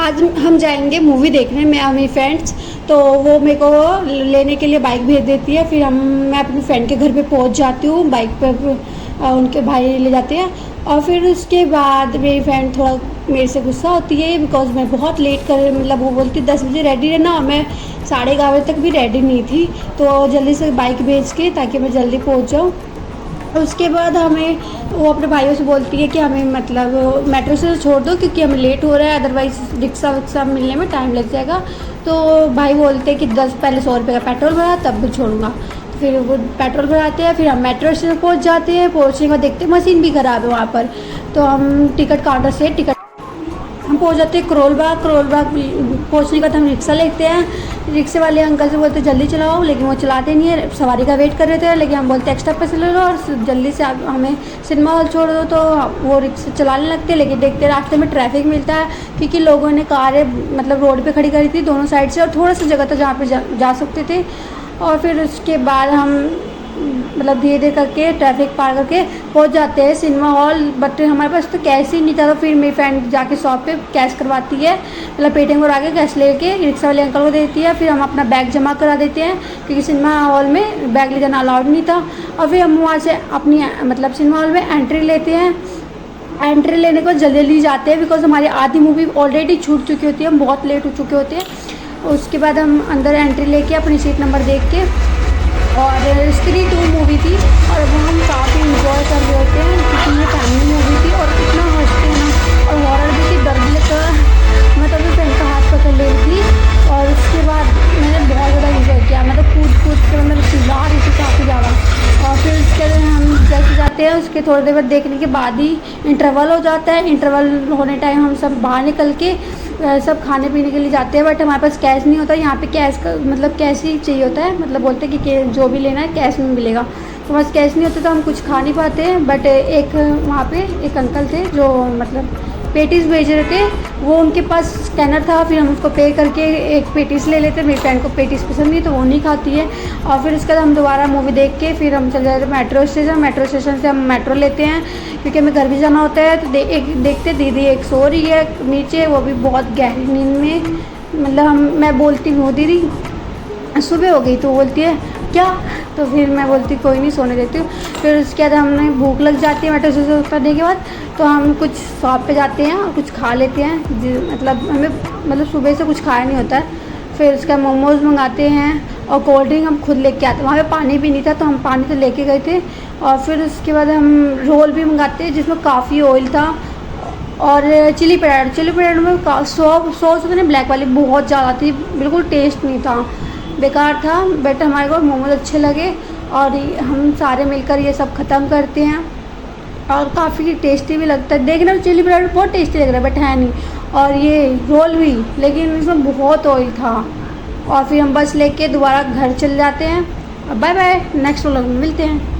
आज हम जाएंगे मूवी देखने, मैं और मेरी फ्रेंड्स। तो वो मेरे को लेने के लिए बाइक भेज देती है, फिर मैं अपने फ्रेंड के घर पे पहुंच जाती हूँ बाइक पर। उनके भाई ले जाते हैं और फिर उसके बाद मेरी फ्रेंड थोड़ा मेरे से गुस्सा होती है बिकॉज मैं बहुत लेट कर, मतलब वो बोलती 10 बजे रेडी रहना और मैं 11:30 बजे तक भी रेडी नहीं थी। तो जल्दी से बाइक भेज के ताकि मैं जल्दी पहुँच जाऊँ। उसके बाद हमें वो अपने भाइयों से बोलती है कि हमें मतलब मेट्रो से छोड़ दो क्योंकि हमें लेट हो रहा है, अदरवाइज़ रिक्शा विक्सा मिलने में टाइम लग जाएगा। तो भाई बोलते हैं कि पहले 100 रुपये का पेट्रोल भरा तब भी छोड़ूंगा। तो फिर वो पेट्रोल भराते हैं, फिर हम मेट्रो स्टेशन पहुंच जाते हैं। पहुंचने के बाद देखते हैं मशीन भी ख़राब है वहाँ पर। तो हम टिकट काउंटर से हम पहुंच जाते हैं करोल बाग पहुंचने के बाद हम रिक्शा लेते हैं। रिक्शे वाले अंकल से बोलते जल्दी चलाओ, लेकिन वो चलाते नहीं है, सवारी का वेट कर रहे थे। लेकिन हम बोलते एक्स्ट्रा पैसे ले लो और जल्दी से आप हमें सिनेमा हॉल छोड़ दो। तो वो रिक्शा चलाने लगते हैं, लेकिन देखते रास्ते में ट्रैफिक मिलता है क्योंकि लोगों ने कारें मतलब रोड पर खड़ी करी थी दोनों साइड से, और थोड़ा सा जगह था जहाँ पर जा सकते थे। और फिर उसके बाद हम मतलब धीरे धीरे करके ट्रैफिक पार करके पहुंच जाते हैं सिनेमा हॉल। बट हमारे पास तो कैश ही नहीं था, तो फिर मेरी फ्रेंड जाके शॉप पे कैश करवाती है, मतलब पेटीएम पर आके कैश लेके रिक्शा वाले अंकल को देती है। फिर हम अपना बैग जमा करा देते हैं क्योंकि सिनेमा हॉल में बैग ले जाना अलाउड नहीं था। और फिर हम वहाँ से अपनी मतलब सिनेमा हॉल में एंट्री लेते हैं। एंट्री लेने को जल्दी जल्दी जाते हैं बिकॉज हमारी आधी मूवी ऑलरेडी छूट चुकी होती है, हम बहुत लेट हो चुके होते हैं। उसके बाद हम अंदर एंट्री लेके अपनी सीट नंबर देख के, और स्त्री 2 मूवी थी और वो हम काफ़ी इंजॉय कर रहे होते हैं क्योंकि ये फैमिली मूवी थी और इतना हंसते हैं ना, और हॉरर भी थी, डर भी लगता। मैं तो अपने फ्रेंड का हाथ पकड़ ले रही थी और उसके बाद मैंने बहुत ज़्यादा इंजॉय किया, मतलब कूद कर मतलब चिल्ला रही थी काफ़ी ज़्यादा। और फिर उसके बाद हम जैसे जाते हैं उसके थोड़ी देर बाद देखने के बाद ही इंटरवल हो जाता है। इंटरवल होने टाइम हम सब बाहर निकल के सब खाने पीने के लिए जाते हैं। बट हमारे पास कैश नहीं होता, यहाँ पे कैश का मतलब कैश ही चाहिए होता है, मतलब बोलते हैं कि जो भी लेना है कैश में मिलेगा। तो बस कैश नहीं होता तो हम कुछ खा नहीं पाते हैं। बट एक वहाँ पे एक अंकल थे जो मतलब पेटीज़ भेज रहे थे, वो उनके पास स्कैनर था, फिर हम उसको पे करके एक पेटीज़ ले लेते। मेरी फ्रेंड को पेटीज़ पसंद नहीं तो वो नहीं खाती है। और फिर उसके बाद हम दोबारा मूवी देख के फिर हम चले जाते मेट्रो स्टेशन से हम मेट्रो लेते हैं क्योंकि हमें घर भी जाना होता है। तो देखते दीदी एक सो रही है नीचे, वो भी बहुत गहरी नींद में। मतलब मैं बोलती हूँ दीदी सुबह हो गई, तो बोलती है क्या, तो फिर मैं बोलती कोई नहीं सोने देती हूँ। फिर उसके बाद हमें भूख लग जाती है मेट्रो से उतरने के बाद, तो हम कुछ शॉप पे जाते हैं और कुछ खा लेते हैं। मतलब हमें मतलब सुबह से कुछ खाया नहीं होता है। फिर उसका मोमोज़ मंगाते हैं और कोल्ड ड्रिंक हम खुद लेके आते हैं। वहाँ पे पानी भी नहीं था तो हम पानी तो लेके गए थे। और फिर उसके बाद हम रोल भी मंगाते हैं जिसमें काफ़ी ऑयल था, और चिली पटेटो में सॉस होती है ब्लैक वाली, बहुत ज़्यादा थी, बिल्कुल टेस्ट नहीं था, बेकार था। बट हमारे को मोमोज अच्छे लगे और हम सारे मिलकर ये सब ख़त्म करते हैं और काफ़ी टेस्टी भी लगता है। देखना चिली पटेटो बहुत टेस्टी लग रहा है बट है नहीं, और ये रोल भी, लेकिन इसमें बहुत ऑयल था। और फिर हम बस लेके दोबारा घर चले जाते हैं। बाय बाय, नेक्स्ट व्लॉग में मिलते हैं।